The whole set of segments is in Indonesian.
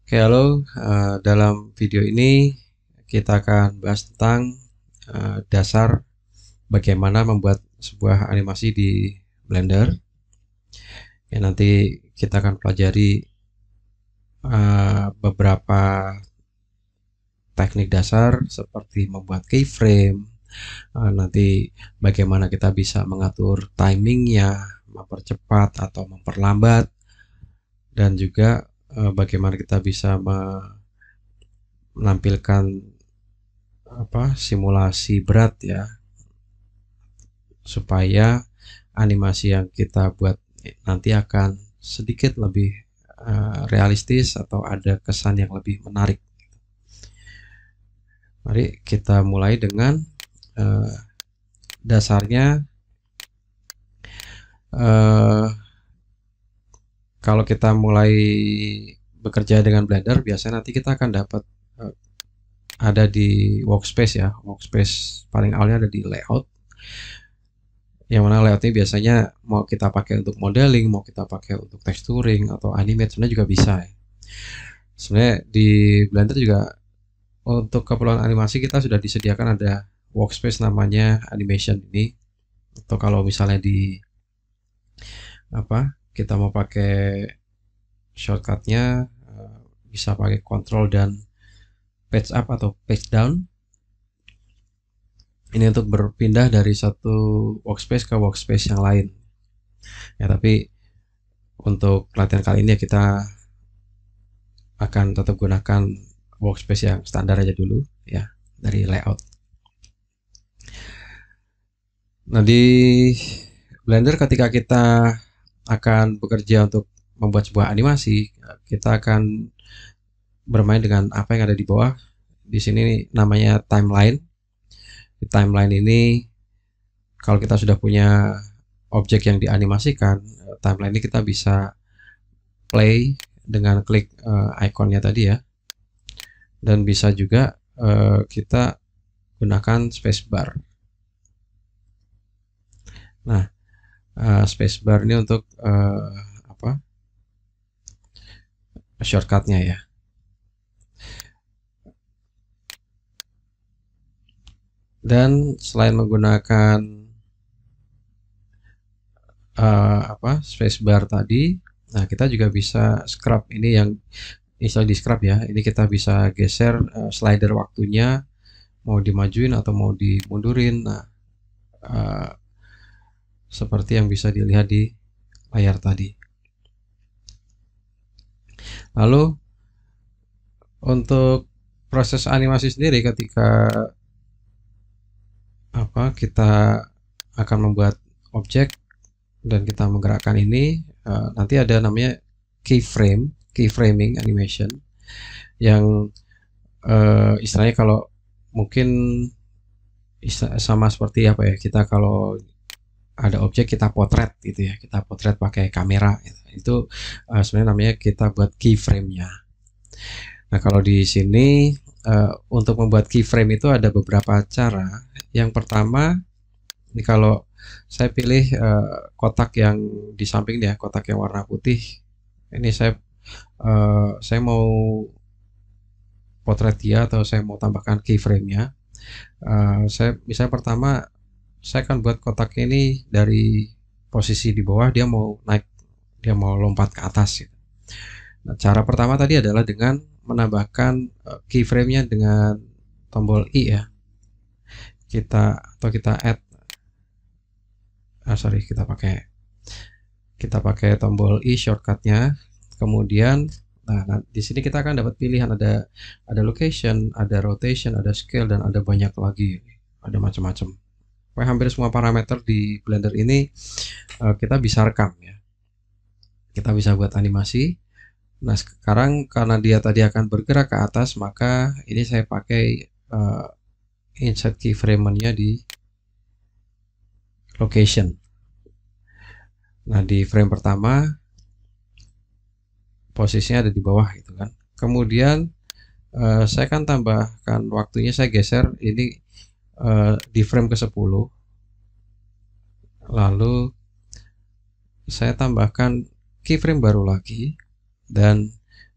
Oke, halo. Dalam video ini kita akan bahas tentang dasar bagaimana membuat sebuah animasi di Blender. Ya, nanti kita akan pelajari beberapa teknik dasar seperti membuat keyframe, nanti bagaimana kita bisa mengatur timingnya, mempercepat atau memperlambat, dan juga bagaimana kita bisa menampilkan simulasi berat ya, supaya animasi yang kita buat nanti akan sedikit lebih realistis atau ada kesan yang lebih menarik. Mari kita mulai dengan dasarnya. Kalau kita mulai bekerja dengan Blender, biasanya nanti kita akan dapat ada di workspace ya. Workspace paling awalnya ada di layout, yang mana layout ini biasanya mau kita pakai untuk modeling, mau kita pakai untuk texturing atau animate, sebenarnya juga bisa ya. Sebenarnya di Blender juga untuk keperluan animasi kita sudah disediakan ada workspace namanya animation ini. Atau kalau misalnya di kita mau pakai shortcutnya, bisa pakai control dan page up atau page down. Ini untuk berpindah dari satu workspace ke workspace yang lain ya. Tapi untuk latihan kali ini kita akan tetap gunakan workspace yang standar aja dulu ya, dari layout. Nah, di Blender ketika kita akan bekerja untuk membuat sebuah animasi, kita akan bermain dengan apa yang ada di bawah. Di sini namanya timeline. Di timeline ini, kalau kita sudah punya objek yang dianimasikan, timeline ini kita bisa play dengan klik ikonnya tadi ya, dan bisa juga kita gunakan spacebar. Nah, spacebar ini untuk shortcutnya ya. Dan selain menggunakan spacebar tadi, nah kita juga bisa scrub. Ini yang istilah di scrub ya. Ini kita bisa geser slider waktunya, mau dimajuin atau mau dimundurin. Nah, seperti yang bisa dilihat di layar tadi. Lalu untuk proses animasi sendiri, ketika kita akan membuat objek dan kita menggerakkan ini, nanti ada namanya keyframing animation, yang istilahnya kalau mungkin sama seperti kita kalau ada objek kita potret gitu ya, kita potret pakai kamera gitu. Itu sebenarnya namanya kita buat keyframe-nya. Nah, kalau di sini untuk membuat keyframe itu ada beberapa cara. Yang pertama, ini kalau saya pilih kotak yang di samping ya, kotak yang warna putih. Ini saya mau potret dia, atau saya mau tambahkan keyframe-nya. Misalnya pertama, saya akan buat kotak ini dari posisi di bawah, dia mau naik, dia mau lompat ke atas gitu. Nah, cara pertama tadi adalah dengan menambahkan keyframe-nya dengan tombol I ya. Kita add, kita pakai tombol I shortcutnya. Kemudian nah di sini kita akan dapat pilihan, ada location, ada rotation, ada scale, dan ada banyak lagi, ada macam-macam. Hampir semua parameter di Blender ini kita bisa rekam ya. Kita bisa buat animasi. Nah, sekarang karena dia tadi akan bergerak ke atas, maka ini saya pakai insert keyframe-nya di location. Nah, di frame pertama posisinya ada di bawah gitu kan. Kemudian saya akan tambahkan waktunya, saya geser ini di frame ke 10. Lalu saya tambahkan keyframe baru lagi, dan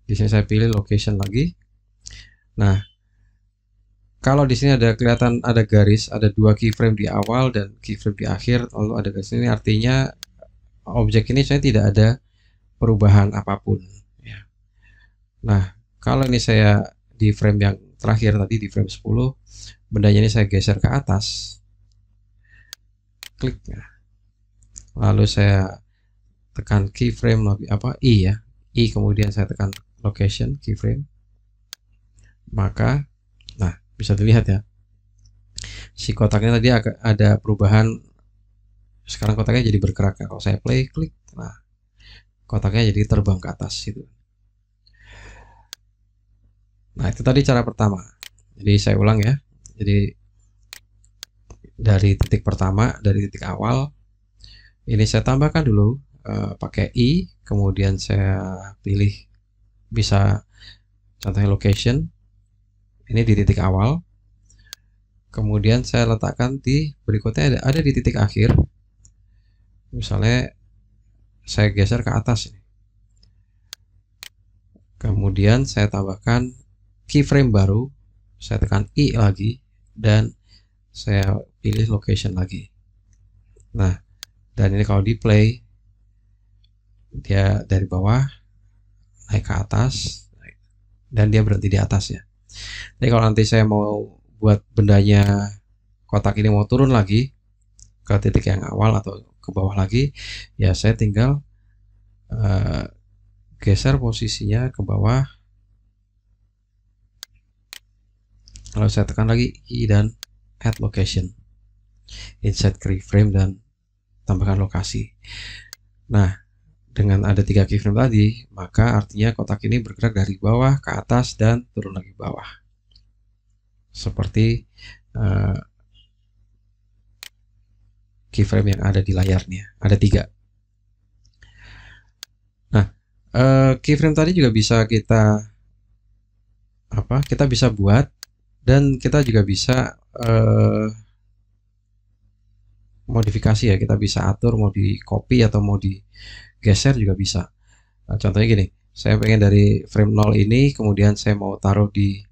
Di sini saya pilih location lagi. Nah, kalau di sini ada kelihatan ada garis, ada 2 keyframe di awal dan keyframe di akhir, lalu ada garis ini artinya objek ini saya tidak ada perubahan apapun. Ya. Nah, kalau ini saya di frame yang terakhir tadi di frame 10, bendanya ini saya geser ke atas, klik, lalu saya tekan keyframe I ya, I, kemudian saya tekan location keyframe, maka nah bisa dilihat ya, si kotaknya tadi agak ada perubahan. Sekarang kotaknya jadi bergerak. Kalau saya play, klik, nah kotaknya jadi terbang ke atas itu. Nah, itu tadi cara pertama. Jadi saya ulang ya. Jadi dari titik pertama, dari titik awal, ini saya tambahkan dulu pakai I, kemudian saya pilih bisa contohnya location. Ini di titik awal. Kemudian saya letakkan di berikutnya ada di titik akhir. Misalnya saya geser ke atas ini. Kemudian saya tambahkan keyframe baru, saya tekan I lagi dan saya pilih location lagi. Nah, dan ini kalau di play dia dari bawah naik ke atas dan dia berhenti di atas ya. Jadi kalau nanti saya mau buat bendanya, kotak ini mau turun lagi ke titik yang awal atau ke bawah lagi, ya saya tinggal geser posisinya ke bawah, lalu saya tekan lagi I dan add location, insert keyframe dan tambahkan lokasi. Nah, dengan ada 3 keyframe tadi, maka artinya kotak ini bergerak dari bawah ke atas dan turun lagi ke bawah, seperti keyframe yang ada di layarnya. Ada 3. Nah, keyframe tadi juga bisa kita bisa buat, dan kita juga bisa modifikasi ya. Kita bisa atur mau di copy atau mau digeser juga bisa. Nah, contohnya gini, saya pengen dari frame 0 ini, kemudian saya mau taruh di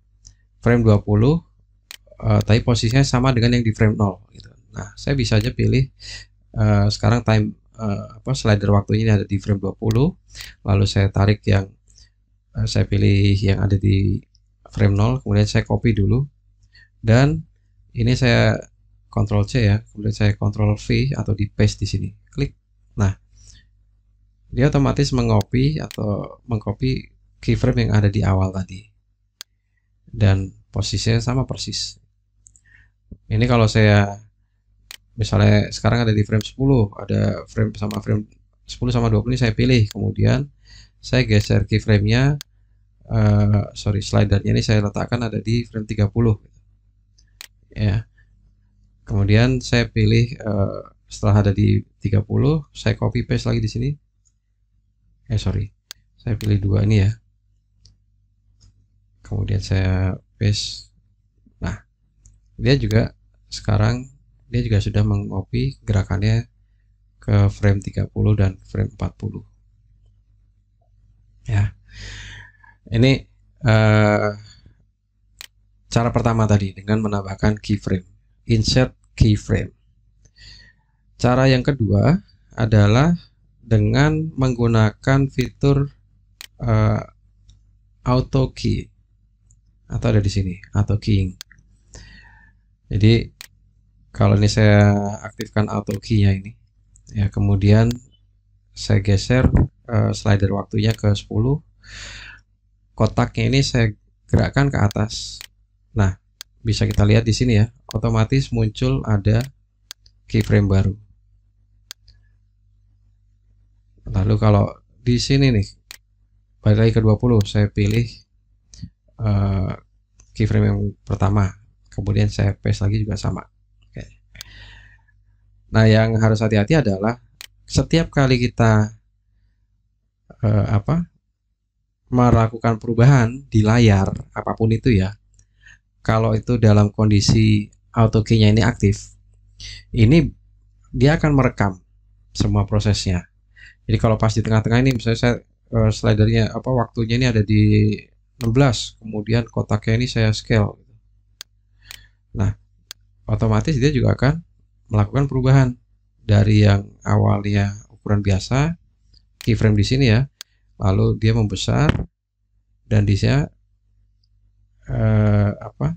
frame 20, tapi posisinya sama dengan yang di frame 0 gitu. Nah, saya bisa aja pilih sekarang time slider waktunya ini ada di frame 20, lalu saya tarik yang saya pilih yang ada di frame 0, kemudian saya copy dulu, dan ini saya Ctrl C ya, kemudian saya Ctrl V atau di paste di sini, klik. Nah, dia otomatis mengcopy keyframe yang ada di awal tadi, dan posisinya sama persis. Ini kalau saya misalnya sekarang ada di frame 10, ada frame 10 sama 20 ini saya pilih, kemudian saya geser keyframe-nya, slidernya ini saya letakkan ada di frame 30 ya. Kemudian saya pilih setelah ada di 30, saya copy paste lagi di sini. Saya pilih 2 ini ya. Kemudian saya paste. Nah, dia juga sudah mengcopy gerakannya ke frame 30 dan frame 40. Ya. Ini cara pertama tadi dengan menambahkan keyframe, insert keyframe. Cara yang kedua adalah dengan menggunakan fitur auto key, atau ada di sini auto keying. Jadi kalau ini saya aktifkan auto key-nya ini ya, kemudian saya geser slider waktunya ke 10, kotaknya ini saya gerakkan ke atas. Nah, bisa kita lihat di sini ya, otomatis muncul ada keyframe baru. Lalu kalau di sini nih, balik lagi ke 20, saya pilih keyframe yang pertama, kemudian saya paste lagi juga sama. Oke. Nah, yang harus hati-hati adalah setiap kali kita melakukan perubahan di layar apapun itu ya, kalau itu dalam kondisi auto key-nya ini aktif, ini dia akan merekam semua prosesnya. Jadi kalau pas di tengah-tengah ini, misalnya saya slidernya apa waktunya ini ada di 16, kemudian kotaknya ini saya scale. Nah, otomatis dia juga akan melakukan perubahan dari yang awalnya ukuran biasa, keyframe di sini ya, lalu dia membesar dan di sini apa?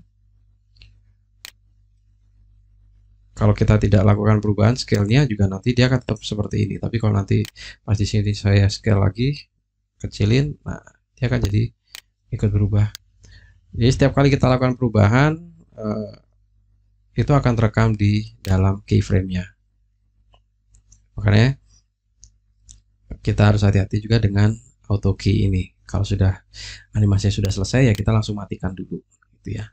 Kalau kita tidak lakukan perubahan scale-nya juga nanti dia akan tetap seperti ini. Tapi kalau nanti pas di sini saya scale lagi, kecilin, nah dia akan jadi ikut berubah. Jadi setiap kali kita lakukan perubahan itu akan terekam di dalam keyframe-nya. Makanya kita harus hati-hati juga dengan auto key ini. Kalau sudah animasinya sudah selesai ya kita langsung matikan dulu, gitu ya.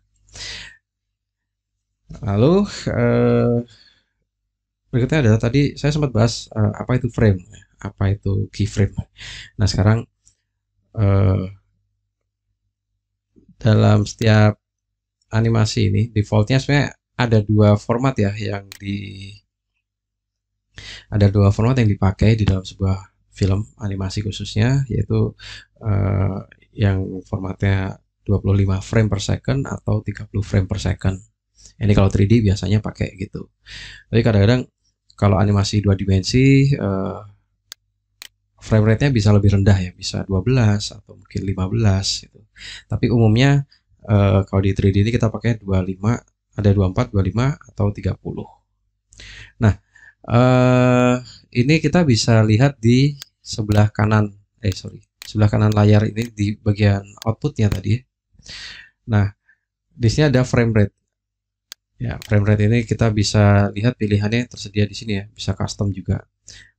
Lalu berikutnya adalah tadi saya sempat bahas apa itu frame, apa itu keyframe. Nah sekarang dalam setiap animasi ini defaultnya sebenarnya ada dua format ya ada dua format yang dipakai di dalam sebuah film animasi khususnya, yaitu yang formatnya 25 frame per second atau 30 frame per second. Ini kalau 3D biasanya pakai gitu. Tapi kadang-kadang kalau animasi dua dimensi frame rate-nya bisa lebih rendah ya, bisa 12 atau mungkin 15 gitu. Tapi umumnya kalau di 3D ini kita pakai 25, ada 24, 25 atau 30. Nah, ini kita bisa lihat di sebelah kanan, sebelah kanan layar ini di bagian outputnya tadi. Nah, di sini ada frame rate. Ya, frame rate ini kita bisa lihat pilihannya tersedia di sini ya, bisa custom juga.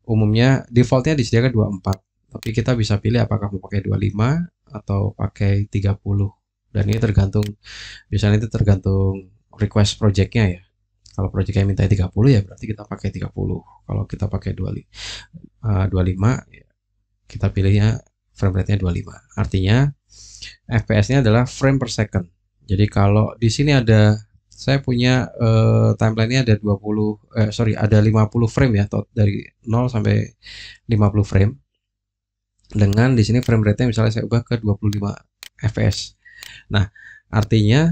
Umumnya defaultnya disediakan 24, tapi kita bisa pilih apakah mau pakai 25 atau pakai 30. Dan ini tergantung, biasanya itu tergantung request projectnya ya. Kalau projectnya minta 30 ya berarti kita pakai 30. Kalau kita pakai 25 ya kita pilihnya frame rate-nya 25. Artinya FPS-nya adalah frame per second. Jadi kalau di sini ada saya punya timeline-nya ada ada 50 frame ya, dari 0 sampai 50 frame. Dengan di sini frame rate-nya misalnya saya ubah ke 25 fps. Nah, artinya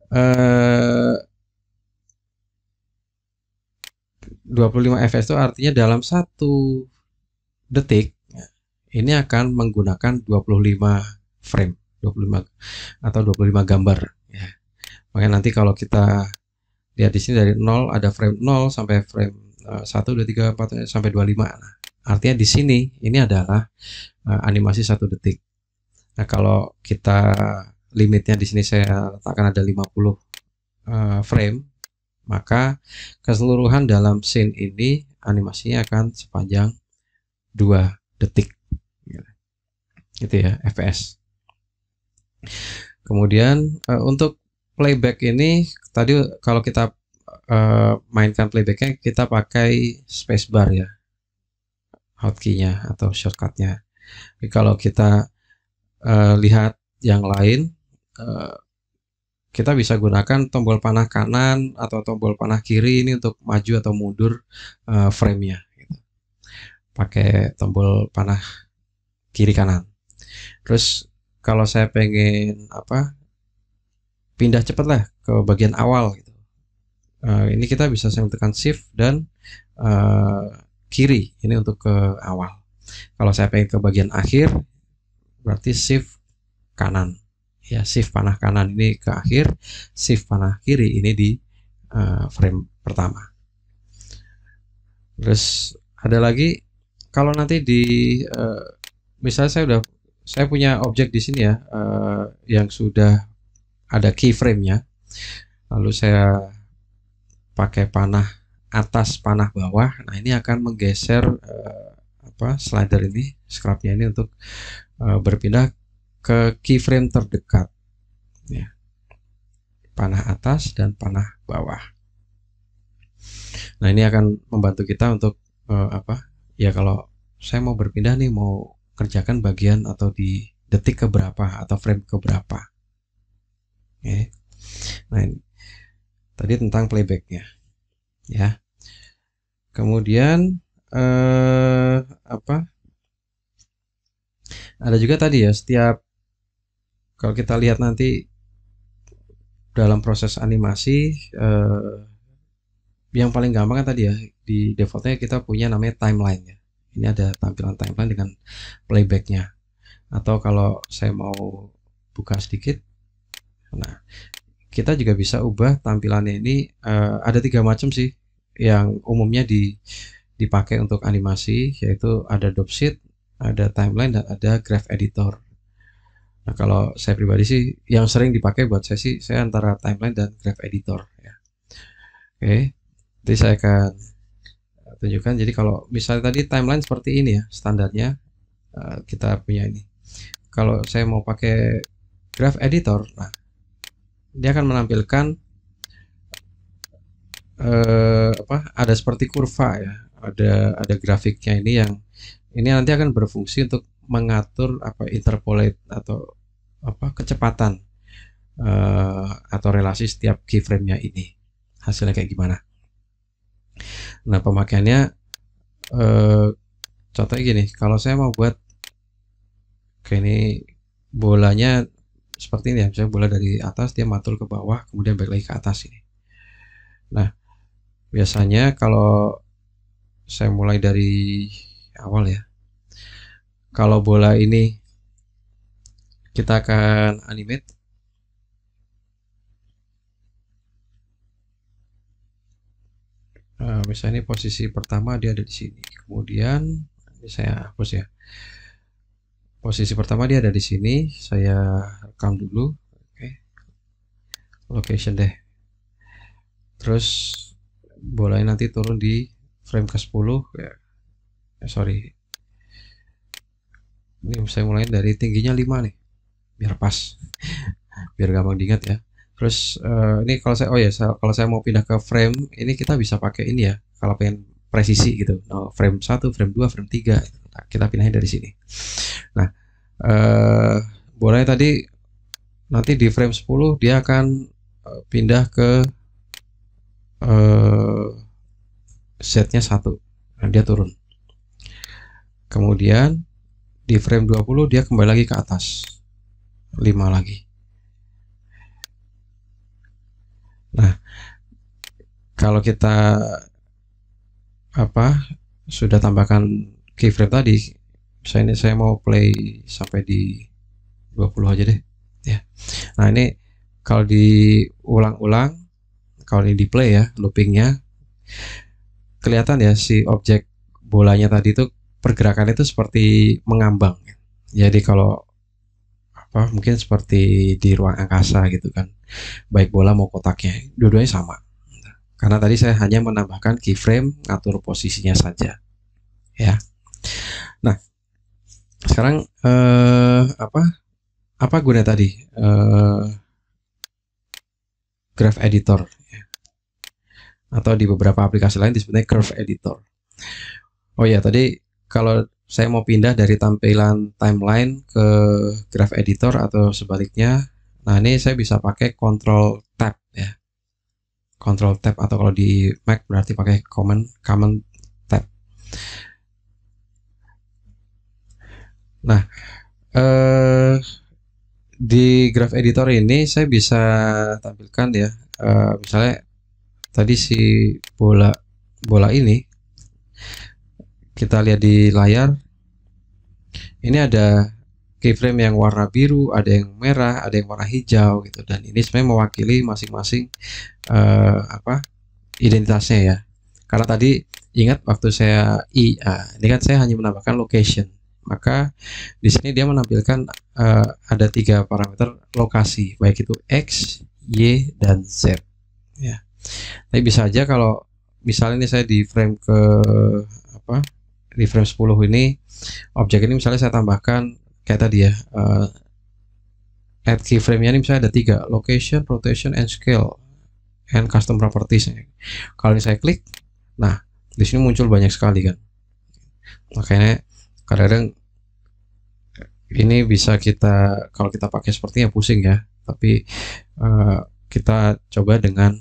25 fps itu artinya dalam 1 detik ini akan menggunakan 25 frame, 25 atau 25 gambar ya. Makanya nanti kalau kita lihat di sini dari 0 ada frame 0 sampai frame 1 2 3 4 sampai 25. Nah, artinya di sini ini adalah animasi 1 detik. Nah, kalau kita limitnya di sini saya letakkan ada 50 frame, maka keseluruhan dalam scene ini animasinya akan sepanjang 2 detik gitu ya, fps. Kemudian untuk playback ini tadi kalau kita mainkan playbacknya kita pakai spacebar ya, hotkey-nya atau shortcut-nya. Jadi kalau kita lihat yang lain, kita bisa gunakan tombol panah kanan atau tombol panah kiri ini untuk maju atau mundur frame-nya. Gitu. Pakai tombol panah kiri kanan. Terus kalau saya pengen pindah cepat lah ke bagian awal gitu. Ini kita bisa saya tekan shift dan kiri ini untuk ke awal. Kalau saya pengen ke bagian akhir berarti shift kanan ya, shift panah kanan ini ke akhir, shift panah kiri ini di frame pertama. Terus ada lagi kalau nanti di misalnya saya punya objek di sini ya yang sudah ada keyframe-nya, lalu saya pakai panah atas panah bawah. Nah, ini akan menggeser slider ini, scrubnya ini untuk berpindah ke keyframe terdekat ya, panah atas dan panah bawah. Nah, ini akan membantu kita untuk ya kalau saya mau berpindah nih, mau kerjakan bagian atau di detik keberapa atau frame keberapa. Oke. Nah, ini tadi tentang playbacknya ya. Kemudian Ada juga tadi ya, setiap kalau kita lihat nanti dalam proses animasi, yang paling gampang kan tadi ya, di defaultnya kita punya namanya timeline ya. Ini ada tampilan timeline dengan playbacknya. Atau kalau saya mau buka sedikit, nah kita juga bisa ubah tampilannya ini. Ada 3 macam sih yang umumnya dipakai untuk animasi, yaitu ada dropsheet, ada timeline, dan ada graph editor. Nah, kalau saya pribadi sih yang sering dipakai buat saya sih, saya antara timeline dan graph editor ya. Oke, jadi saya akan tunjukkan. Jadi kalau misalnya tadi timeline seperti ini ya, standarnya kita punya ini. Kalau saya mau pakai graph editor, nah dia akan menampilkan apa? Ada seperti kurva ya, ada grafiknya ini yang ini nanti akan berfungsi untuk mengatur apa interpolate atau apa kecepatan atau relasi setiap keyframe-nya ini. Hasilnya kayak gimana? Nah, pemakaiannya contohnya gini, kalau saya mau buat kayak ini bolanya seperti ini ya, misalnya bola dari atas dia mantul ke bawah, kemudian balik lagi ke atas ini. Nah, biasanya kalau saya mulai dari awal ya, kalau bola ini kita akan animate. Misalnya ini posisi pertama dia ada di sini, kemudian ini saya hapus ya. Posisi pertama dia ada di sini, saya rekam dulu. Oke, location deh. Terus bolanya nanti turun di frame ke 10 ya. Sorry, ini saya mulai dari tingginya 5 nih, biar pas, biar gampang diingat ya. Terus ini kalau saya, oh ya, kalau saya mau pindah ke frame ini kita bisa pakai ini ya, kalau pengen presisi gitu. Nah, frame 1, frame 2, frame 3 kita pindahin dari sini. Nah, bolanya tadi nanti di frame 10 dia akan pindah ke setnya 1. Nah, dia turun. Kemudian di frame 20 dia kembali lagi ke atas 5 lagi. Nah, kalau kita apa sudah tambahkan keyframe tadi, misalnya saya mau play sampai di 20 aja deh ya. Nah, ini kalau diulang-ulang, kalau ini di play ya, loopingnya kelihatan ya si objek bolanya tadi itu pergerakannya itu seperti mengambang. Jadi kalau apa mungkin seperti di ruang angkasa gitu kan, baik bola mau kotaknya, dua-duanya sama. Karena tadi saya hanya menambahkan keyframe, atur posisinya saja ya. Nah, sekarang apa guna tadi graph editor ya. Atau di beberapa aplikasi lain disebutnya curve editor. Oh ya, tadi kalau saya mau pindah dari tampilan timeline ke graph editor atau sebaliknya, nah ini saya bisa pakai control tab ya. Control tab, atau kalau di Mac berarti pakai command tab. Nah, di graph editor ini saya bisa tampilkan ya, misalnya tadi si bola ini kita lihat di layar, ini ada keyframe yang warna biru, ada yang merah, ada yang warna hijau gitu, dan ini sebenarnya mewakili masing-masing apa identitasnya ya. Karena tadi ingat waktu saya ini kan saya hanya menambahkan location, maka di sini dia menampilkan ada 3 parameter lokasi, baik itu X, Y, dan Z ya. Tapi bisa aja kalau misalnya ini saya di frame ke apa di frame 10 ini, objek ini misalnya saya tambahkan kayak tadi ya, add keyframe-nya ini misalnya ada 3, location, rotation, and scale, and custom properties. Kalau ini saya klik, nah di sini muncul banyak sekali kan. Makanya kadang-kadang ini bisa kita, kalau kita pakai sepertinya pusing ya, tapi kita coba dengan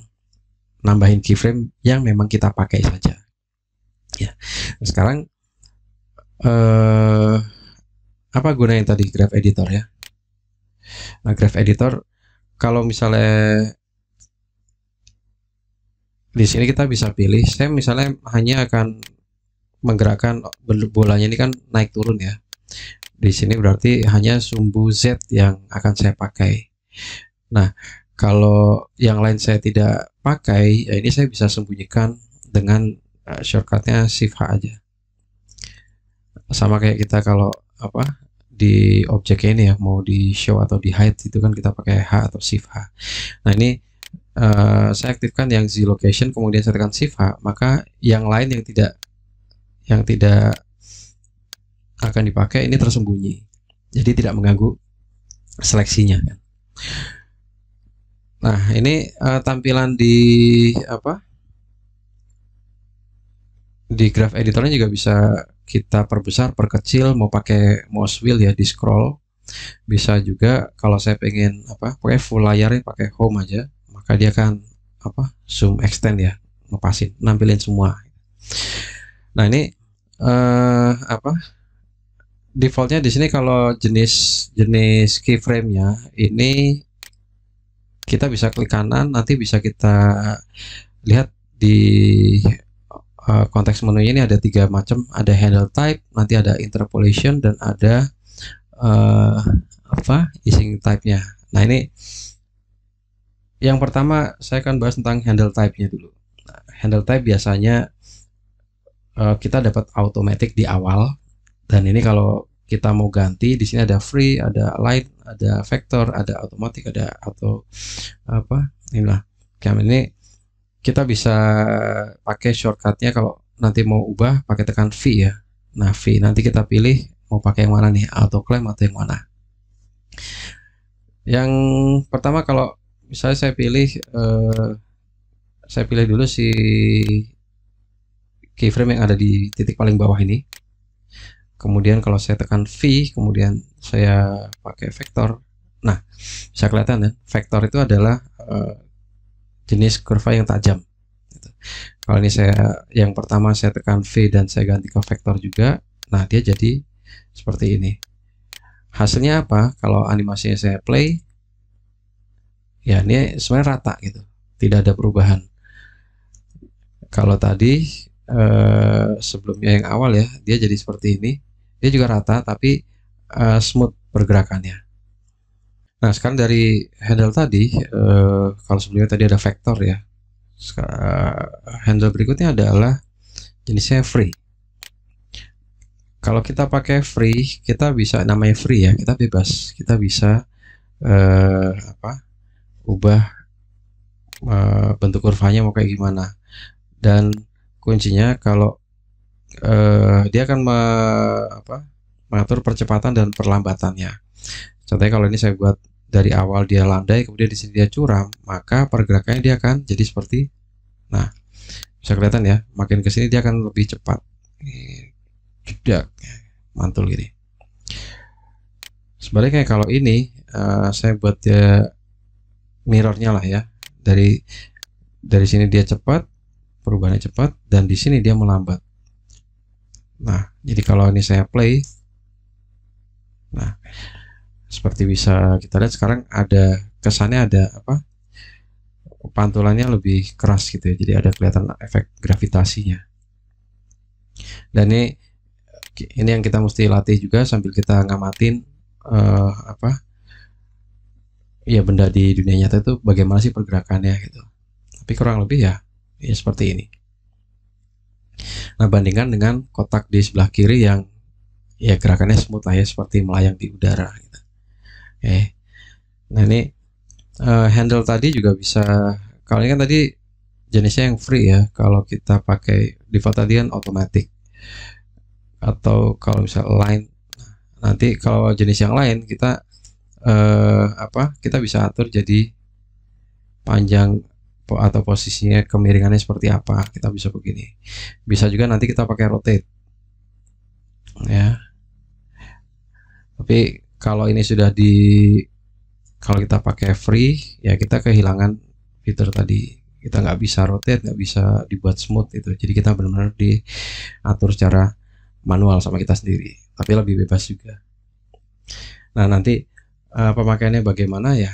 nambahin keyframe yang memang kita pakai saja ya. Sekarang apa gunanya tadi graph editor ya? Nah, graph editor kalau misalnya di sini kita bisa pilih, saya misalnya hanya akan menggerakkan bolanya ini kan naik turun ya. Di sini berarti hanya sumbu Z yang akan saya pakai. Nah, kalau yang lain saya tidak pakai, ya ini saya bisa sembunyikan dengan shortcutnya Shift H aja. Sama kayak kita kalau apa di objek ini ya, mau di show atau di hide itu kan kita pakai H atau Shift H. Nah ini saya aktifkan yang Z location, kemudian saya tekan Shift H, maka yang lain yang tidak akan dipakai ini tersembunyi, jadi tidak mengganggu seleksinya. Nah ini tampilan di apa di graph editornya juga bisa kita perbesar, perkecil, mau pakai mouse wheel ya, di scroll. Bisa juga kalau saya pengen apa pakai full layarnya, pakai home aja, maka dia akan apa zoom extend ya, ngepasin, nampilin semua. Nah ini apa defaultnya di sini kalau jenis keyframe-nya ini kita bisa klik kanan, nanti bisa kita lihat di konteks menu ini ada 3 macam, ada handle type, nanti ada interpolation, dan ada apa easing type-nya. Nah ini yang pertama saya akan bahas tentang handle type-nya dulu. Nah, handle type biasanya kita dapat automatic di awal, dan ini kalau kita mau ganti di sini ada free, ada align, ada vector, ada automatic, ada auto apa inilah. Kayak ini kita bisa pakai shortcutnya kalau nanti mau ubah pakai tekan V ya. Nah V nanti kita pilih mau pakai yang mana nih, auto claim atau yang mana. Yang pertama kalau misalnya saya pilih dulu si keyframe yang ada di titik paling bawah ini. Kemudian kalau saya tekan V, kemudian saya pakai vektor. Nah, bisa kelihatan ya, vektor itu adalah jenis kurva yang tajam. Kalau ini yang pertama saya tekan V dan saya ganti ke vektor juga, nah dia jadi seperti ini. Hasilnya apa? Kalau animasinya saya play, ya ini sebenarnya rata gitu, tidak ada perubahan. Kalau tadi sebelumnya yang awal ya, dia jadi seperti ini, dia juga rata tapi smooth pergerakannya. Nah sekarang dari handle tadi, kalau sebelumnya tadi ada vektor ya, handle berikutnya adalah jenisnya free. Kalau kita pakai free, kita bisa, namanya free ya, kita bebas, kita bisa ubah bentuk kurvanya mau kayak gimana. Dan kuncinya kalau dia akan mengatur percepatan dan perlambatannya. Contohnya kalau ini saya buat dari awal dia landai, kemudian di sini dia curam, maka pergerakannya dia akan jadi seperti, nah bisa kelihatan ya, makin ke sini dia akan lebih cepat, jedak, mantul gini. Sebaliknya kalau ini saya buat dia mirrornya lah ya, dari sini dia cepat, perubahannya cepat, dan di sini dia melambat. Nah jadi kalau ini saya play, nah seperti bisa kita lihat sekarang ada kesannya, ada apa, pantulannya lebih keras gitu ya, jadi ada kelihatan efek gravitasinya. Dan ini yang kita mesti latih juga sambil kita ngamatin apa ya, benda di dunia nyata itu bagaimana sih pergerakannya gitu. Tapi kurang lebih ya seperti ini. Nah bandingkan dengan kotak di sebelah kiri yang ya gerakannya smooth lah ya, seperti melayang di udara gitu. Nah ini handle tadi juga bisa, kalau ini kan tadi jenisnya yang free ya, kalau kita pakai default tadi kan automatic, atau kalau misal align, nanti kalau jenis yang lain kita kita bisa atur jadi panjang atau posisinya, kemiringannya seperti apa, kita bisa begini. Bisa juga nanti kita pakai rotate ya. Tapi kalau ini sudah kalau kita pakai free ya, kita kehilangan fitur tadi, kita nggak bisa rotate, nggak bisa dibuat smooth itu. Jadi kita benar-benar diatur secara manual sama kita sendiri, tapi lebih bebas juga. Nah, nanti pemakaiannya bagaimana ya?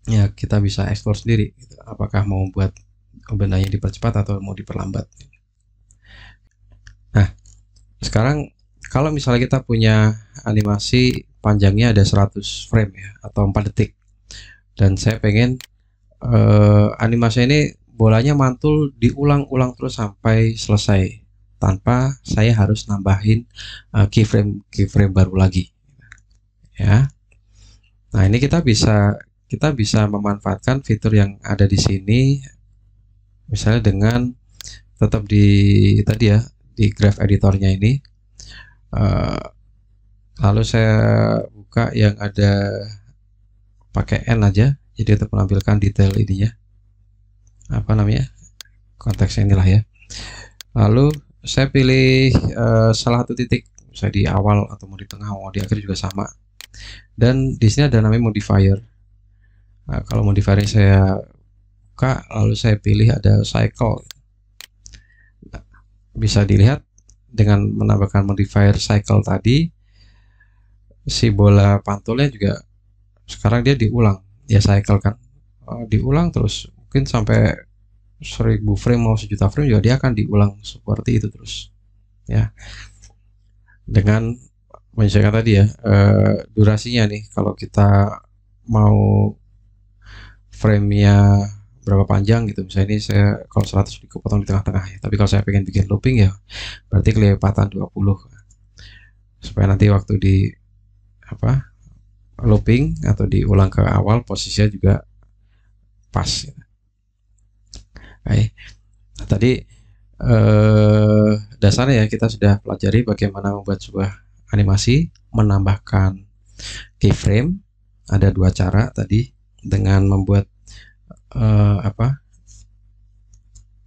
Ya kita bisa eksplor sendiri gitu. Apakah mau buat bendanya dipercepat atau mau diperlambat. Nah, sekarang kalau misalnya kita punya animasi panjangnya ada 100 frame ya atau 4 detik, dan saya pengen animasi ini bolanya mantul diulang-ulang terus sampai selesai tanpa saya harus nambahin keyframe baru lagi ya. Nah, ini kita bisa memanfaatkan fitur yang ada di sini, misalnya dengan tetap di tadi ya, di graph editornya ini. Uh, Lalu saya buka yang ada pakai N aja, jadi untuk menampilkan detail ininya, apa namanya, konteksnya inilah ya. Lalu saya pilih salah satu titik, misalnya di awal atau mau di tengah mau di akhir juga sama. Dan di sini ada namanya modifier. Nah, kalau modifier saya buka, lalu saya pilih ada cycle. Nah, bisa dilihat dengan menambahkan modifier cycle tadi, si bola pantulnya juga sekarang dia diulang ya, cycle kan. Diulang terus mungkin sampai 1000 frame mau 1.000.000 frame juga dia akan diulang seperti itu terus ya, dengan menyesuaikan tadi ya durasinya nih. Kalau kita mau framenya berapa panjang gitu, misalnya ini saya kalau 100 dipotong di tengah-tengah ya, tapi kalau saya pengen bikin looping ya berarti kelipatan 20, supaya nanti waktu di apa looping atau diulang ke awal posisinya juga pas gitu. Baik. Nah, tadi dasarnya ya kita sudah pelajari bagaimana membuat sebuah animasi, menambahkan keyframe. Ada dua cara tadi, dengan membuat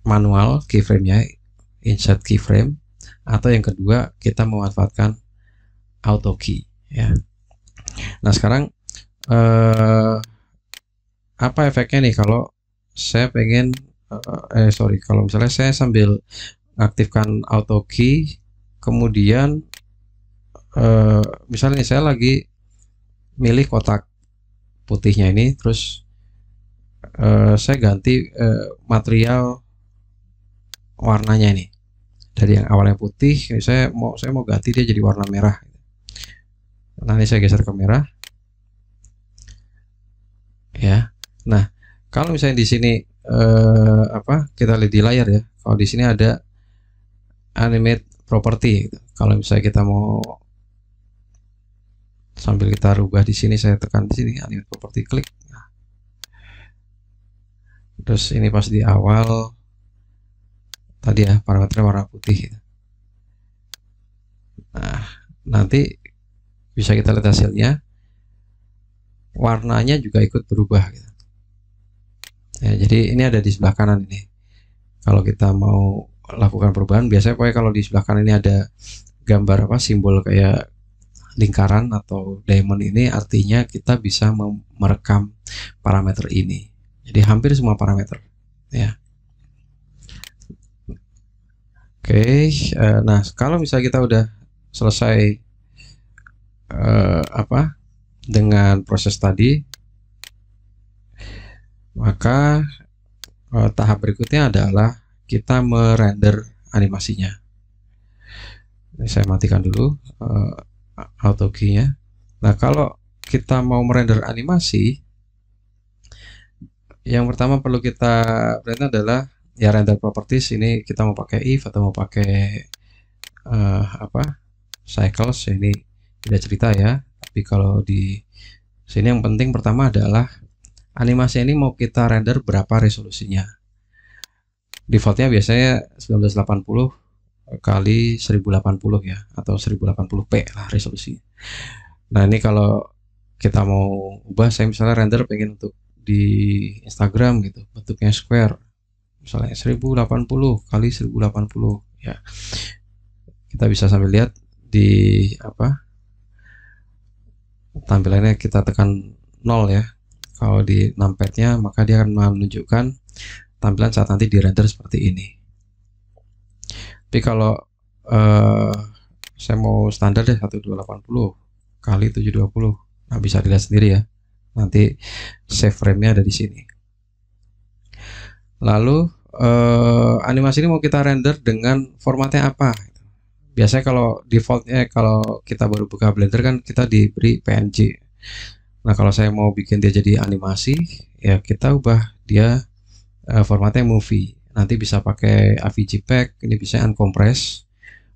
manual keyframe-nya, insert keyframe, atau yang kedua kita memanfaatkan auto key ya. Nah, sekarang apa efeknya nih kalau saya pengen kalau misalnya saya sambil aktifkan auto key, kemudian misalnya saya lagi milih kotak putihnya ini, terus saya ganti material warnanya ini dari yang awalnya putih, saya mau ganti dia jadi warna merah. Nah, ini saya geser ke merah ya. Nah, kalau misalnya di sini kita lihat di layar ya, kalau di sini ada animate property gitu. Kalau misalnya kita mau sambil kita rubah di sini, saya tekan di sini animate property, klik. Nah, terus ini pas di awal tadi ya parameternya warna putih gitu. Nah, nanti bisa kita lihat hasilnya, warnanya juga ikut berubah gitu. Ya, jadi ini ada di sebelah kanan ini. Kalau kita mau lakukan perubahan, biasanya pokoknya kalau di sebelah kanan ini ada gambar simbol kayak lingkaran atau diamond, ini artinya kita bisa merekam parameter ini. Jadi hampir semua parameter ya. Oke, nah kalau misalnya kita udah selesai dengan proses tadi, maka tahap berikutnya adalah kita merender animasinya. Ini saya matikan dulu auto key-nya. Nah, kalau kita mau merender animasi, yang pertama perlu kita perhatikan adalah ya render properties. Ini kita mau pakai if atau mau pakai cycles, ini tidak cerita ya. Tapi kalau di sini yang penting pertama adalah animasi ini mau kita render berapa resolusinya. Defaultnya biasanya 1980 kali 1080 ya, atau 1080p lah resolusinya. Nah, ini kalau kita mau ubah, saya misalnya render pengen untuk di Instagram gitu, bentuknya square, misalnya 1080 kali 1080 ya. Kita bisa sambil lihat di tampilannya, kita tekan 0 ya. Kalau di numpadnya maka dia akan menunjukkan tampilan saat nanti di render seperti ini. Tapi kalau saya mau standar deh 1280, kali 720. Nah, bisa dilihat sendiri ya. Nanti save frame-nya ada di sini. Lalu animasi ini mau kita render dengan formatnya apa? Biasanya kalau defaultnya, kalau kita baru buka Blender kan kita diberi PNG. Nah, kalau saya mau bikin dia jadi animasi, ya kita ubah dia formatnya movie. Nanti bisa pakai AVG pack, ini bisa uncompress,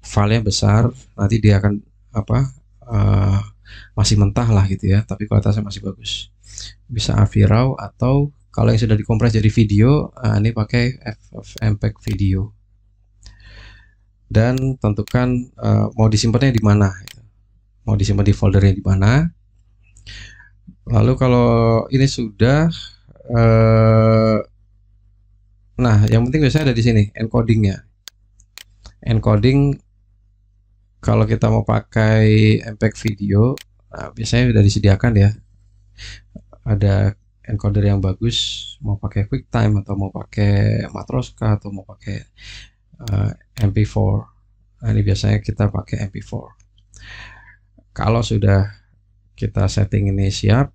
filenya besar, nanti dia akan apa, masih mentah lah gitu ya, tapi kualitasnya masih bagus. Bisa AV RAW, atau kalau yang sudah dikompres jadi video, ini pakai FFmpeg video. Dan tentukan mau disimpannya di mana, mau disimpan di foldernya di mana. Lalu kalau ini sudah, nah yang penting biasanya ada di sini encodingnya. Encoding kalau kita mau pakai MPEG video, nah biasanya sudah disediakan ya, ada encoder yang bagus, mau pakai QuickTime atau mau pakai Matroska atau mau pakai MP4. Nah, ini biasanya kita pakai MP4. Kalau sudah kita setting ini siap,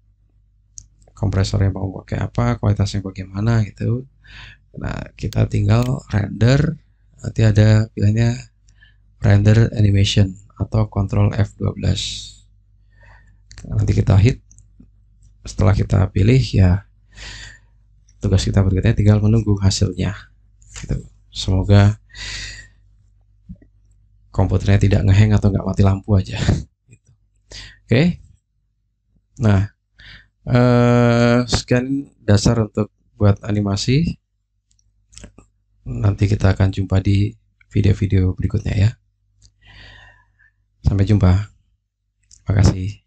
kompresornya mau pakai apa, kualitasnya bagaimana gitu, nah kita tinggal render. Nanti ada pilihannya render animation atau Ctrl F12. Nanti kita hit. Setelah kita pilih, ya tugas kita berikutnya tinggal menunggu hasilnya gitu. Semoga komputernya tidak ngehang atau nggak mati lampu aja gitu. Oke. Nah, sekian dasar untuk buat animasi. Nanti kita akan jumpa di video-video berikutnya ya. Sampai jumpa. Terima kasih.